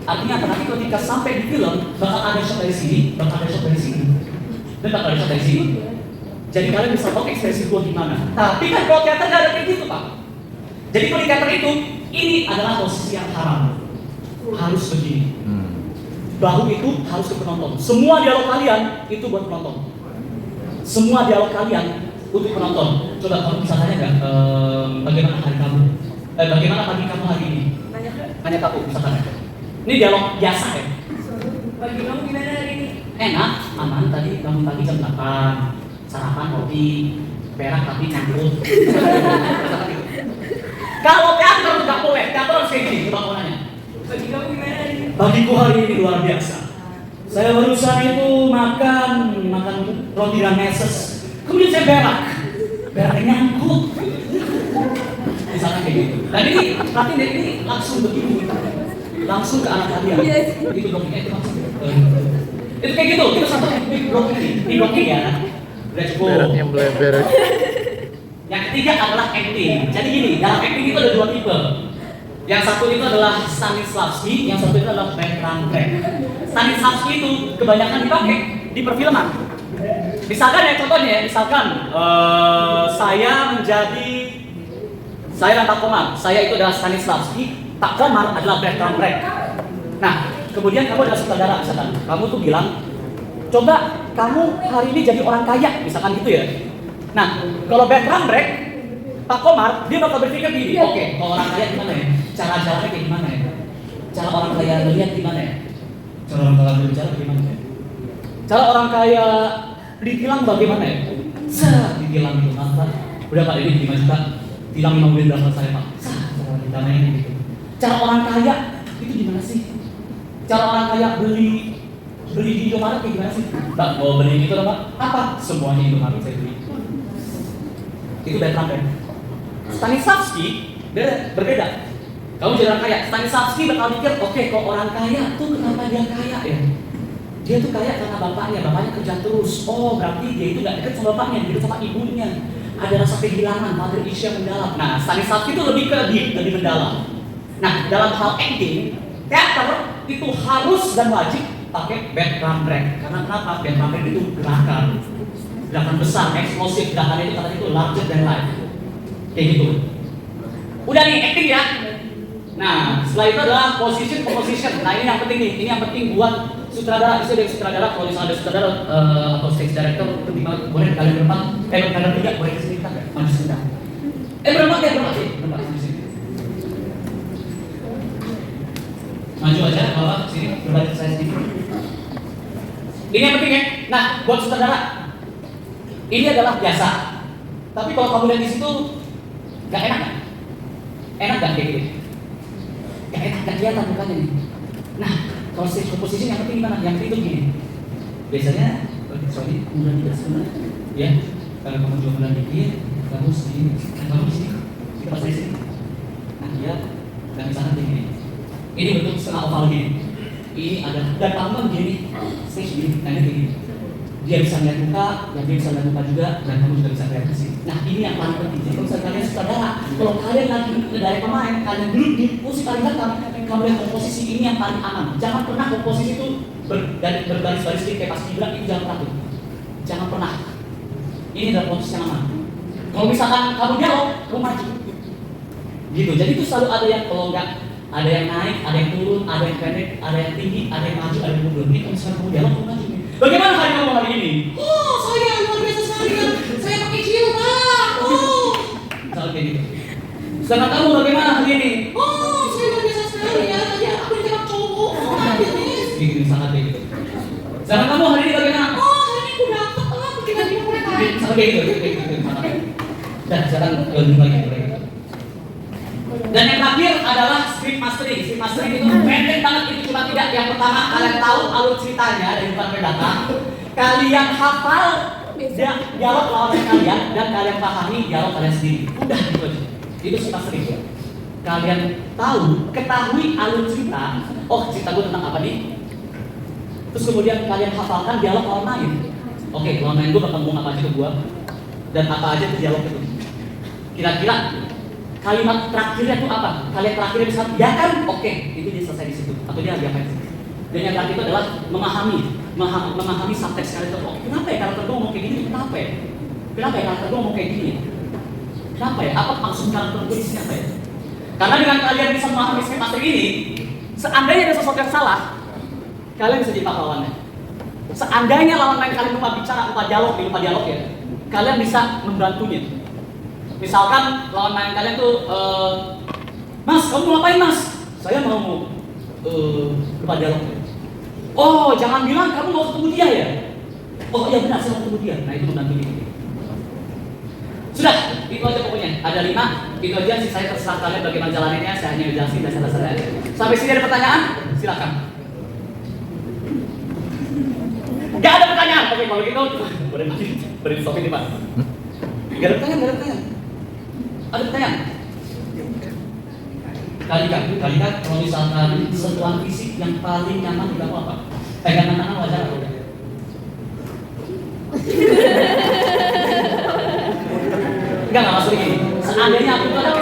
[SPEAKER 4] Artinya apa? Nanti ketika sampai di film bakal ada shot dari sini, bakal ada shot dari sini, dan bakal ada shot dari sini. Jadi kalian bisa tahu ekspresi gua gimana. Tapi kan kalau teater nggak ada kayak gitu pak. Jadi kalau di teater itu, ini adalah posisi yang haram. Harus begini. Bahu itu harus ke penonton. Semua dialog kalian itu buat penonton. Semua dialog kalian untuk penonton. Coba kamu bisa tanya nggak bagaimana hari kamu? Bagaimana pagi kamu hari ini? Tanya kamu, bisa tanya. Ini dialog biasa ya.
[SPEAKER 3] Pagi kamu gimana hari ini?
[SPEAKER 4] Enak, aman. Tadi bangun pagi jam 8. Sarapan roti, berak tapi nyangkut. Kalau teater nggak boleh, teater harus kayak gini. Coba mau nanya.
[SPEAKER 3] Pagi kamu gimana hari ini?
[SPEAKER 4] Pagiku hari ini luar biasa. Saya barusan itu makan roti dan meses. Kemudian saya berak nyangkut. Misalkan kayak gitu. Dan ini, tapi ini langsung begini, langsung ke arah kalian. Itu blockingnya itu langsung. Itu kayak gitu. Itu satu blocking. Ini blocking ya. Udah cukup.
[SPEAKER 2] Beraknya melebar.
[SPEAKER 4] Yang ketiga adalah acting. Jadi gini, dalam acting itu ada 2 tipe. Yang satu itu adalah Stanislavski, yang satu itu adalah Bertrand Brecht. Stanislavski itu kebanyakan dipakai di perfilman. Misalkan ya contohnya ya, misalkan saya dan Pak Komar, saya itu adalah Stanislavski, Pak Komar adalah Bertrand Brecht. Nah, kemudian kamu adalah sutradara misalkan, kamu tuh bilang, coba kamu hari ini jadi orang kaya, misalkan gitu ya. Nah, kalau Bertrand Brecht, Pak Komar, dia bakal berpikir gini, oke, kalau orang kaya gimana ya? Cara jalannya kayak gimana ya? Cara orang kaya melihat gimana ya? Cara orang kaya berbicara gimana ya? Cara orang kaya ditilang bagaimana ya? Ditilang itu mata, udah Pak ini 5 juta, tilang 5 mobil berapa saya Pak? Cara ditanyain gitu. Cara orang kaya itu gimana sih? Cara orang kaya beli di Indomaret kayak gimana sih? Pak mau beli gitu Pak? Apa? Semuanya Indomaret saya beli. Itu Bertrand Brecht. Stanislavski berbeda. Kamu jadi orang kaya, Stanislavski bakal mikir, oke, kok orang kaya tuh kenapa dia kaya ya? Dia tuh kaya karena bapaknya kerja terus. Oh, berarti dia itu gak deket sama bapaknya, dia deket sama ibunya. Ada rasa kehilangan, mother issue yang mendalam. Nah, Stanislavski itu lebih ke deep, lebih mendalam. Nah, dalam hal acting, teater itu harus dan wajib pakai Bertrand Brecht. Karena kenapa? Bertrand Brecht itu gerakan besar, eksplosif, gerakan itu katanya itu larger than life. Kayak gitu. Udah nih, acting ya. Nah, setelah itu adalah composition. Nah, ini yang penting nih. Ini yang penting buat sutradara. Bisa dari sutradara, kalau misalnya ada sutradara atau stage director, penting banget. Boleh kalian berempat, kalian bertiga, boleh kesini kan? Maju sebentar. Berempat. Maju sini. Maju aja, bapak sini, berbalik saya sini. Ini yang penting ya. Nah, buat sutradara, ini adalah biasa. Tapi kalau kamu lihat di situ, gak enak kan? Enak gak kayak gitu? Gak enak, gak kelihatan mukanya nih. Nah, kalau stage composition yang penting gimana? Yang penting itu gini. Biasanya, sorry, munduran dikit sebenarnya. Ya, kalau kamu coba munduran dikit, kamu segini. Nah, kamu di sini, kita pas di sini. Nah, dia dan di sana begini. Ini bentuk setengah oval gini. Ini ada dan kamu gini, stage gini, nah ini begini. Dia bisa melihat muka, dan dia bisa melihat muka juga, dan kamu juga bisa melihat ke sini. Nah, ini yang paling penting. Jadi kalau misalnya kalian sutradara, kalau kalian lagi dari pemain, kalian duduk di posisi paling belakang, kamu lihat komposisi ini yang paling aman. Jangan pernah komposisi itu berbaris-baris kayak pas bilang itu jangan pernah tuh. Jangan pernah. Ini adalah posisi yang aman. Kalau misalkan kamu dialog, kamu maju. Gitu. Jadi itu selalu ada yang kalau enggak ada yang naik, ada yang turun, ada yang pendek, ada yang tinggi, ada yang maju, ada yang mundur. Ini kalau misalkan kamu dialog, kamu maju. Bagaimana hari kamu hari ini? Oh, saya luar biasa sekali. Saya pakai cium, Pak. Oh, misalnya kayak gitu. Sedangkan kamu bagaimana hari ini? Oh, saya luar biasa sekali ya. Tadi aku ditembak cowok. Gitu, misalnya kayak gitu. Sedangkan kamu hari ini bagaimana? Oh, hari ini aku dapat lah. Tiba-tiba mereka. Misalnya kayak gitu, kayak gitu. Dan sekarang lebih lagi kayak gitu. Dan yang terakhir adalah script mastering. Script mastering itu pendek banget, itu cuma tidak. Yang pertama kalian tahu alur ceritanya dari depan ke belakang. Kalian hafal dialog lawan kalian dan kalian pahami dialog kalian sendiri. Udah gitu aja. Itu script mastering. Kalian ketahui alur cerita. Oh, cerita gue tentang apa nih? Terus kemudian kalian hafalkan dialog lawan main. Oke, lawan main gue bakal ngomong apa aja ke gue dan apa aja itu dialog itu. Kira-kira kalimat terakhirnya itu apa? Kalimat terakhirnya bisa ya kan? Oke, itu dia selesai di situ. Atau dia lagi apa di situ. Dan yang terakhir itu adalah memahami subtext karakter. Oh, kenapa ya karakter gue ngomong kayak gini? Kenapa ya? Kenapa ya karakter gue ngomong kayak gini? Kenapa ya? Apa maksud karakter gue di sini apa ya? Karena dengan kalian bisa memahami script master ini, seandainya ada sesuatu yang salah, kalian bisa jadi pahlawannya. Seandainya lawan main kalian lupa bicara, lupa dialog ya, kalian bisa membantunya. Misalkan lawan main kalian tuh, Mas, kamu mau ngapain Mas? Saya mau lupa dialog. Oh, jangan bilang kamu mau ketemu dia ya? Oh iya benar, saya mau ketemu dia. Nah itu membantu dia. Sudah, itu aja pokoknya. Ada 5, itu aja sih saya terserah kalian bagaimana jalaninnya. Saya hanya jelasin dan dasar-dasar aja. Sampai sini ada pertanyaan? Silakan. Gak ada pertanyaan. Oke, kalau gitu boleh mati. Beri stop ini Pak. Gak ada pertanyaan. Ada pertanyaan? Kali-kali kalau misalkan sentuhan fisik yang paling nyaman di kamu apa? Pegangan tangan wajar atau enggak? Enggak masuk gini. Seandainya aku tuh ada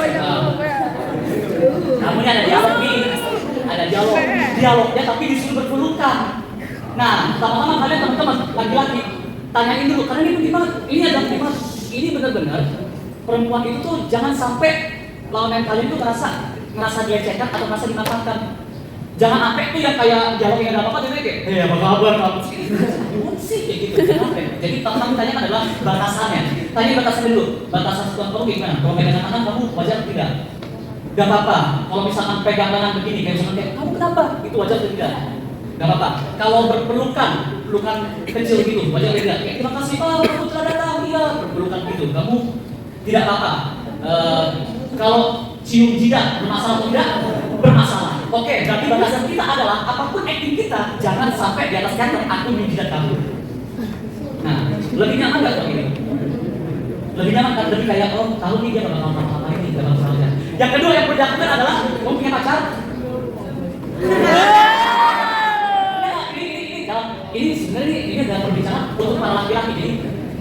[SPEAKER 4] kamu ini ada dialog nih. Ada dialognya tapi disuruh berpelukan. Nah, pertama-tama kalian teman-teman laki-laki tanyain dulu karena ini penting banget. Ini adalah penting banget. Ini benar-benar perempuan itu tuh jangan sampai lawan kalian tuh ngerasa dilecehkan atau ngerasa dimanfaatkan. Jangan sampai tuh yang kayak dialog yang ada apa-apa jadi kayak, apa kabar kamu sih? Sih kayak gitu. Jadi pertama kami tanyakan adalah batasannya. Tanya batasan dulu. Batasan setelah kamu gimana? Kalau pegangan tangan kamu wajar atau tidak? Gak apa-apa. Kalau misalkan pegang tangan begini kayak misalkan kayak kamu kenapa? Itu wajar atau tidak? Gak apa-apa. Kalau berpelukan, pelukan kecil gitu, wajar atau tidak? Terima kasih Pak, kamu telah datang. Iya, berpelukan gitu. Kamu tidak apa-apa. Kalau cium jidat bermasalah atau tidak? Bermasalah. Oke, berarti batasan kita adalah apapun acting kita jangan sampai di atas kanan aku cium jidat kamu. Nah, lebih nyaman nggak kalau ini? Lebih nyaman kan? Lebih kayak tahu nih dia bakal apa ini, bakal apa. Yang kedua yang perlu dilakukan adalah kamu punya pacar. Ini sebenarnya ini adalah perbincangan untuk para laki-laki jadi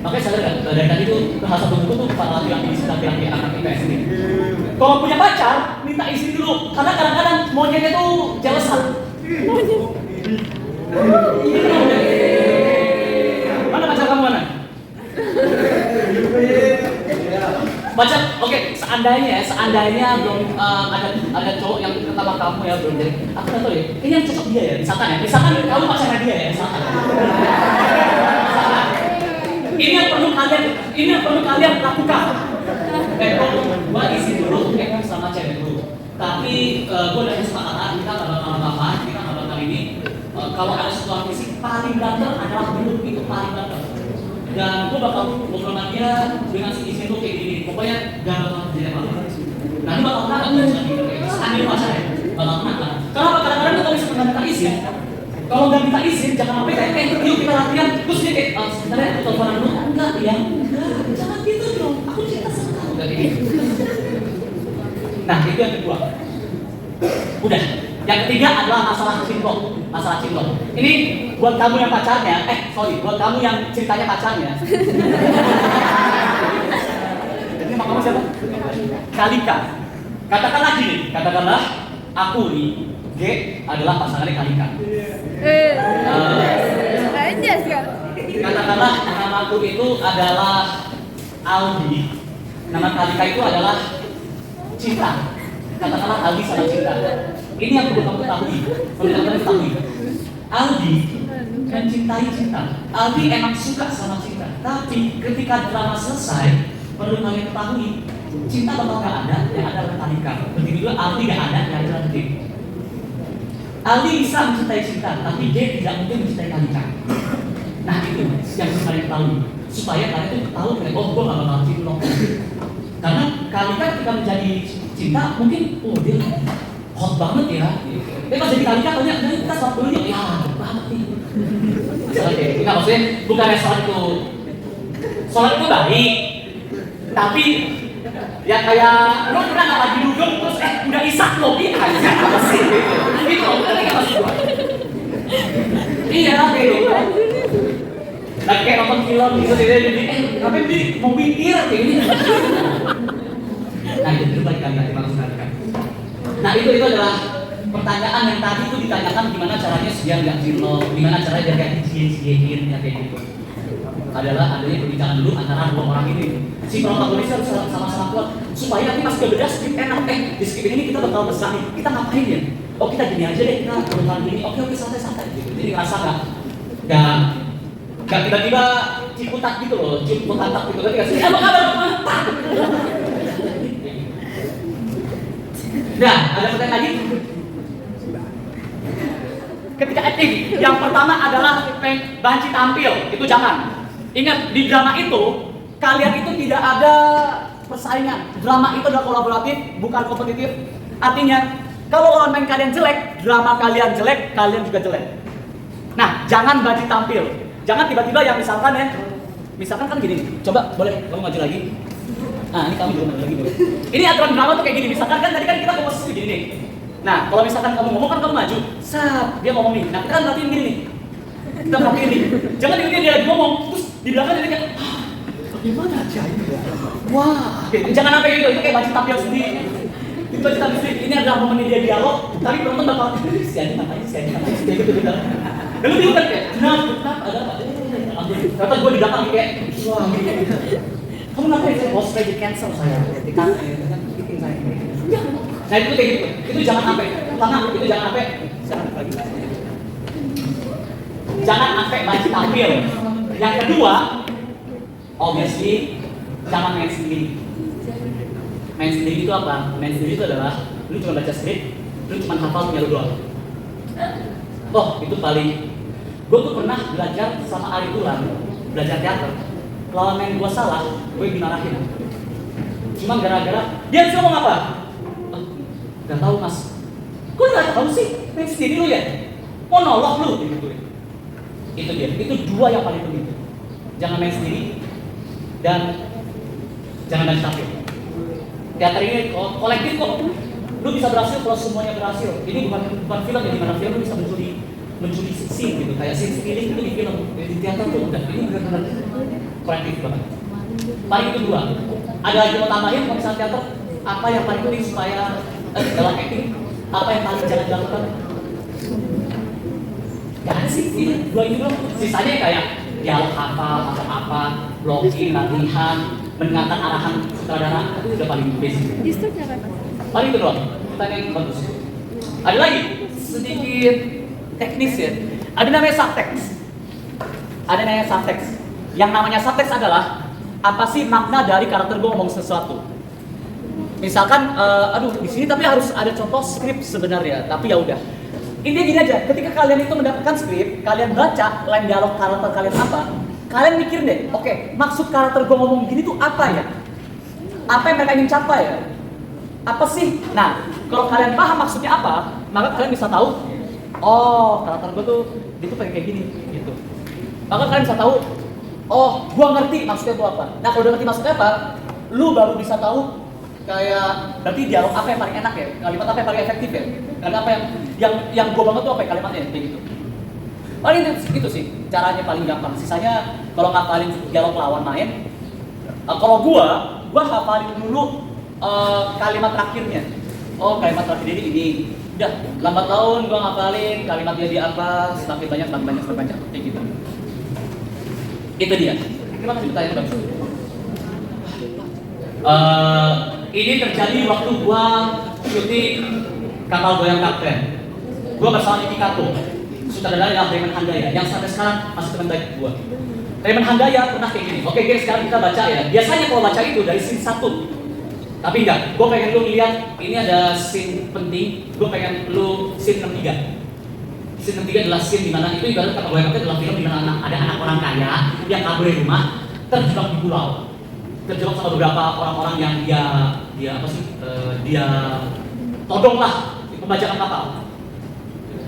[SPEAKER 4] makanya sadar nggak dari tadi itu bahasa tubuh tuh para laki-laki di sekitar laki-laki anak IPS ini. Kalau punya pacar minta izin dulu karena kadang-kadang monyetnya tuh jelesan. Mana pacar kamu mana? Pacar, oke, seandainya belum ada cowok yang deket sama kamu ya belum jadi. Aku nggak tahu ya. Ini yang cocok dia ya, misalkan kamu pacarnya dia ya, misalkan. Ini yang perlu kalian lakukan. Gua izin dulu, sama cewek dulu. Tapi gua udah kesepakatan kita nggak bakal apa-apa, kita nggak bakal ini. Kalau ada sesuatu fisik paling banter adalah dulu itu paling banter. Dan gua bakal ngobrol sama dia dengan izin tuh kayak gini. Pokoknya gak bakal terjadi apa-apa. Nanti bakal kenapa tuh ambil pacarnya, bakal kenapa? Kenapa kadang-kadang tuh kalau misalkan minta izin, kalau nggak minta izin jangan sampai kayak yuk kita latihan terus dia kayak sebentar ya aku teleponan dulu enggak jangan gitu dong aku cinta sama kamu kayak gitu. Nah itu yang kedua. Udah. Yang ketiga adalah masalah cinlok. Ini buat kamu yang pacarnya, buat kamu yang ceritanya pacarnya. Jadi nama kamu siapa? Kalika. Katakanlah aku nih, G adalah pasangannya Kalika. Katakanlah nama aku itu adalah Aldi. Nama Kalika itu adalah Cinta. Katakanlah Aldi sama Cinta. Ini yang perlu kamu ketahui. Aldi mencintai Cinta. Aldi emang suka sama Cinta. Tapi ketika drama selesai, perlu kalian ketahui, Cinta bakal gak ada, yang ada adalah Kalika. Begitu juga Aldi gak ada, yang ada nanti. Aldi bisa mencintai Cinta, tapi dia tidak mungkin mencintai Kalika. Nah itu yang perlu kalian ketahui. Supaya kalian tuh tahu, gue gak bakal cinlok. Karena Kalika ketika menjadi Cinta, mungkin, dia hot banget ya. Tapi pas jadi Kalika, kita sholat dulu ya, hot banget nih. Enggak, maksudnya bukannya sholat itu baik. Tapi ya kayak lo pernah nggak lagi duduk terus udah isak lo aja apa sih gitu kan kayak maksud gua iya kayak gitu lagi kayak nonton film gitu jadi ngapain sih mau mikir kayak gini nah itu balik lagi maksud kan nah itu adalah pertanyaan yang tadi itu ditanyakan gimana caranya dia nggak cinlok gimana caranya dia kayak cie-ciein kayak gitu adalah adanya perbincangan dulu antara dua orang ini. Si protagonis harus sama-sama kuat supaya nanti pas beda skip enak di skip ini kita bakal besar nih. Kita ngapain ya? Oh kita gini aja deh, kita berulang gini. Oke santai gitu. Jadi ngerasa nggak tiba-tiba ciputat gitu loh, ciputat gitu. Tapi nggak sih? Apa kabar mantap? Nah ada pertanyaan lagi? Ketika acting, yang pertama adalah banci tampil, itu jangan. Ingat, di drama itu, kalian itu tidak ada persaingan. Drama itu adalah kolaboratif, bukan kompetitif. Artinya, kalau lawan main kalian jelek, drama kalian jelek, kalian juga jelek. Nah, jangan banci tampil. Jangan tiba-tiba yang misalkan kan gini, coba boleh, kamu maju lagi. Nah, ini kamu juga maju lagi boleh. Ini aturan drama tuh kayak gini, misalkan kan tadi kan kita posisi gini nih. Nah, kalau misalkan kamu ngomong kan kamu maju, dia ngomong nih. Nah, kita kan perhatiin gini nih. Kita perhatiin nih. Jangan dia lagi ngomong, terus di belakang dia kayak, bagaimana aja ini ya? Wah, jangan sampai gitu. Itu kayak baca tampil sendiri. Itu baca tampil sendiri. Ini adalah momen dia dialog, tapi penonton bakal si Adi ngapain gitu. Dan lu bingung kan kayak, kenapa ada apa? Ternyata gue di belakang kayak, wah gitu. Kamu ngapain sih? Oh, supaya di cancel saya. Bikin saya. Nah itu kayak gitu. Itu jangan sampai. Pertama, itu jangan sampai. Jangan sampai banyak tampil. Yang kedua, obviously jangan main sendiri. Main sendiri itu apa? Main sendiri itu adalah lu cuma baca skrip, lu cuma hafal punya lu doang. Oh, itu paling. Gue tuh pernah belajar sama Ari Tulan, belajar teater. Kalau main gue salah, gue dimarahin. Cuma gara-gara dia bisa ngomong apa? Gak tahu mas. Kok gak tahu sih? Main sendiri lu ya? Monolog lu gitu. Itu dia. Itu dua yang paling penting. Jangan main sendiri dan jangan main tampil. Teater ini kolektif kok. Lu bisa berhasil kalau semuanya berhasil. Ini bukan film ya, di mana film lu bisa mencuri scene gitu, kayak scene feeling itu di film, di teater tuh udah. Ini benar-benar kolektif banget. Paling kedua, ada lagi mau tambahin kalau misalnya teater, apa yang paling penting supaya dalam acting, apa yang paling jangan dilakukan? Gak ada sih, ini dua itu doang. Sisanya kayak dialog hafal atau apa, blocking, latihan, mendengarkan arahan sutradara, itu udah paling basic. Paling itu doang, pertanyaan yang bagus. Ada lagi sedikit teknis ya. Ada namanya subtext. Yang namanya subtext adalah apa sih makna dari karakter gue ngomong sesuatu. Misalkan, di sini tapi harus ada contoh skrip sebenarnya, tapi ya udah. Intinya gini aja, ketika kalian itu mendapatkan skrip, kalian baca line dialog karakter kalian apa, kalian mikir deh, oke, maksud karakter gue ngomong gini tuh apa ya? Apa yang mereka ingin capai ya? Apa sih? Nah, kalau kalian paham maksudnya apa, maka kalian bisa tahu, oh, karakter gue tuh, dia tuh pengen kayak gini, gitu. Maka kalian bisa tahu, oh, gue ngerti maksudnya itu apa. Nah, kalau udah ngerti maksudnya apa, lu baru bisa tahu kayak berarti dialog apa yang paling enak ya, kalimat apa yang paling efektif ya, karena apa yang gue banget tuh apa ya kalimatnya kayak gitu. Paling itu sih caranya paling gampang. Sisanya kalau ngapalin dialog lawan main, kalau gue hafalin dulu kalimat terakhirnya. Oh, kalimat terakhir ini. Udah, lambat laun gue ngapalin kalimat dia di apa, semakin banyak kayak gitu. Itu dia. Terima kasih pertanyaan bagus. Ini terjadi waktu gua syuting Kapal Goyang Kapten. Gua bersama Niki Kato, sutradara adalah Raymond Handaya, yang sampai sekarang masih teman baik gua. Raymond Handaya pernah kayak gini. Oke, guys, sekarang kita baca ya. Biasanya kalau baca itu dari scene 1. Tapi enggak, gua pengen lu lihat ini ada scene penting. Gua pengen lu scene 63. Scene 63 adalah scene dimana itu ibarat Kapal Goyang Kapten adalah film dimana ada anak orang kaya yang kabur dari rumah terjebak di pulau. Terjebak sama beberapa orang-orang yang dia todong lah pembajakan kapal.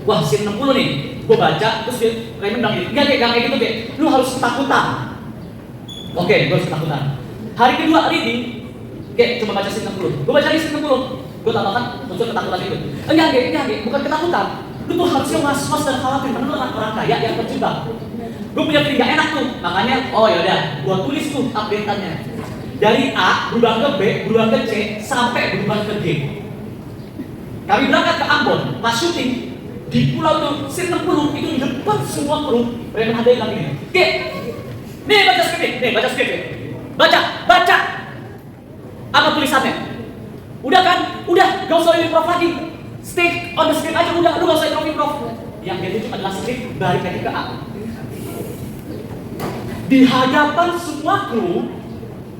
[SPEAKER 4] Wah, scene 60 nih, gue baca, terus Raymond bilang gini, enggak kayak gitu deh, lu harus ketakutan. Oke, gue harus ketakutan. Hari kedua reading, coba baca scene 60. Gue baca di scene 60, gue tambahkan unsur ketakutan itu. Enggak, bukan ketakutan. Lu tuh harusnya was-was dan khawatir, karena lu anak orang kaya yang terjebak. Gue punya feeling gak enak tuh, makanya, oh yaudah, gue tulis tuh update-annya. Dari A berubah ke B, berubah ke C, sampai berubah ke D. Kami berangkat ke Ambon, pas syuting di pulau itu, scene 60 itu di depan semua kru. Raymond Handaya bilang gini, nih baca skrip, baca. Apa tulisannya? Udah kan? Udah, gak usah improv lagi. Stick on the script aja, udah, lu gak usah improv. Yang dia tuju adalah skrip, balik lagi ke A. Di hadapan semua kru,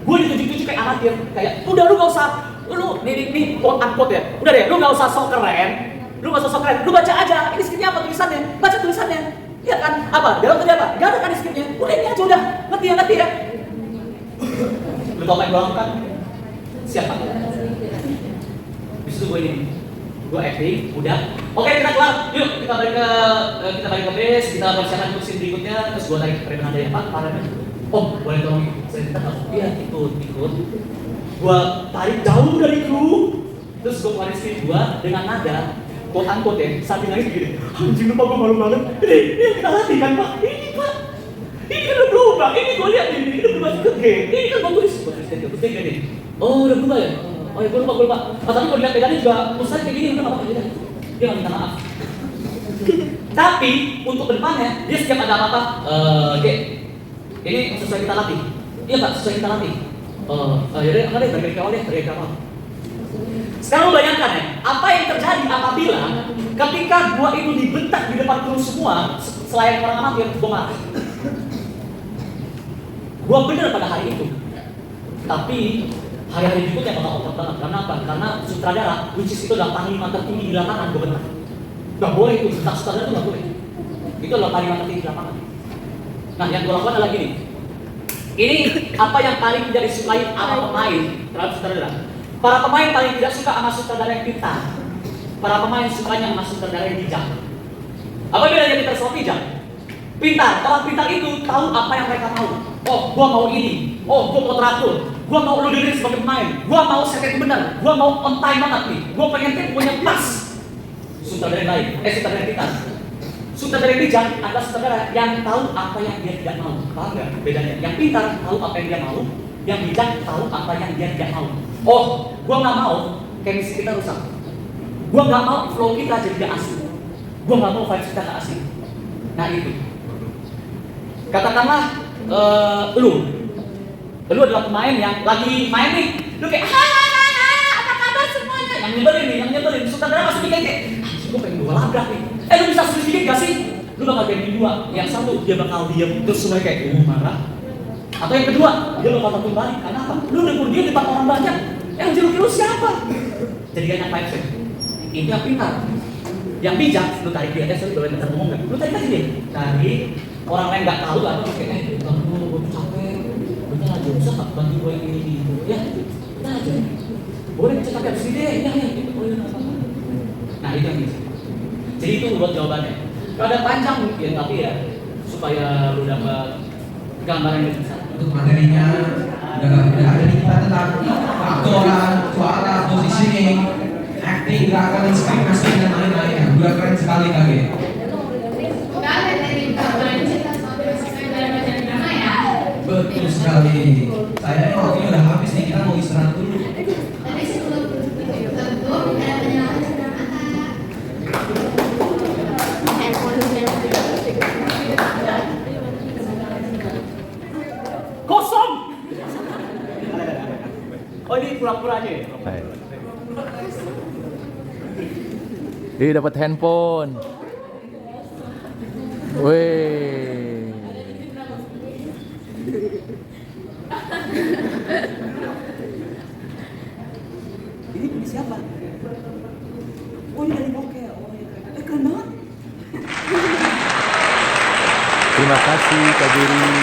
[SPEAKER 4] gue dituju-tuju kayak amatir, kayak udah lu gak usah, lu nih quote unquote ya, udah deh lu gak usah sok keren, lu baca aja, ini skripnya apa tulisannya, baca tulisannya, iya kan, apa, dalam tadi apa, gak ada kan di skripnya, udah ini aja udah, ngerti ya, lu tau main doang kan, siapa? Disitu gue ini, gue acting, udah, oke kita kelar, yuk kita balik ke base, kita persiapan untuk scene berikutnya, terus gue tarik Raymond Handaya, Pak, oh, boleh tolong cerita nggak? Iya, ikut. Gua tarik jauh dari kru, terus gua keluarin skrip gua dengan nada quote unquote ya, sambil nangis begini. Anjing lupa gua malu banget. Ini kita latih kan Pak? Ini Pak, ini kan udah berubah. Ini gua lihat ini udah berubah ke G. Ini kan gua tulis gini. Oh, udah berubah ya? Oh ya, gua lupa. Tapi gua lihat pegangannya juga tulisannya kayak gini, udah nggak apa-apa. Dia nggak minta maaf. Tapi untuk kedepannya dia setiap ada apa-apa, G, ini sesuai kita latih. Iya Pak, sesuai kita latih. Yaudah, apa deh, dari awal deh, dari awal. Sekarang lu bayangkan ya, apa yang terjadi apabila ketika gua itu dibentak di depan kru semua, selain orang amatir, gua marah. Gua bener pada hari itu. Tapi hari-hari berikutnya bakal otot banget. Karena apa? Karena sutradara, which is itu adalah panglima tertinggi di lapangan, gua bentak. Gak boleh itu, bentak sutradara itu gak boleh. Itu adalah panglima tertinggi di lapangan. Nah, yang gua lakukan adalah gini. Ini apa yang paling tidak disukai sama pemain terhadap sutradara. Para pemain paling tidak suka sama sutradara yang pintar. Para pemain sukanya sama sutradara yang bijak. Apa bedanya pintar sama bijak? Pintar, orang pintar itu tahu apa yang mereka mau. Oh, gua mau ini. Oh, gua mau teratur. Gua mau lu diri sebagai pemain. Gua mau setting benar. Gua mau on time banget nih. Gua pengen temponya pas. Sutradara yang lain, sutradara yang pintar. Sutradara yang bijak adalah sutradara yang tahu apa yang dia tidak mau. Paham nggak bedanya? Yang pintar tahu apa yang dia mau. Yang bijak tahu apa yang dia tidak mau. Oh, gua nggak mau chemistry kita rusak. Gua nggak mau flow kita jadi gak asik. Gua nggak mau vibes kita gak asik. Nah itu. Katakanlah lu adalah pemain yang lagi main nih. Lu kayak apa kabar semuanya? Yang nyebelin. Sutradara masih mikir kayak, gua pengen gua labrak nih. Lu bisa sedikit gak sih? Lu bakal ganti dua. Yang satu dia bakal diem terus semuanya kayak marah. Atau yang kedua dia bakal tampil balik. Karena apa? Lu udah dia depan orang banyak. Yang jeruk siapa? Jadi gak nyampe sih. Ini yang pintar. Yang bijak, lu tarik dia aja, boleh bentar ngomong gak? Lu tarik aja deh. Tarik, orang lain gak tahu lah. Kayak, gue capek. Bentar aja, bisa gak bantu gue ini. Ya, bentar aja. Boleh ngecek capek abis ini deh. Ya. Nah itu yang bisa. Jadi itu buat jawabannya. Rada panjang mungkin, tapi ya supaya lu dapat gambaran yang besar.
[SPEAKER 1] Untuk materinya udah ada di kita tentang aktoran, suara, positioning, acting, gerakan, screen casting dan lain-lainnya. Udah keren sekali kali. Betul sekali. Saya waktunya udah habis nih, kita mau istirahat dulu.
[SPEAKER 4] Kosong. Oh ini pura-pura aja ya?
[SPEAKER 2] Dia dapat handphone. Weh.
[SPEAKER 5] Ini punya siapa? Oh ini dari Bokeh. Oh ya keren banget.
[SPEAKER 2] Terima kasih Kak Giri.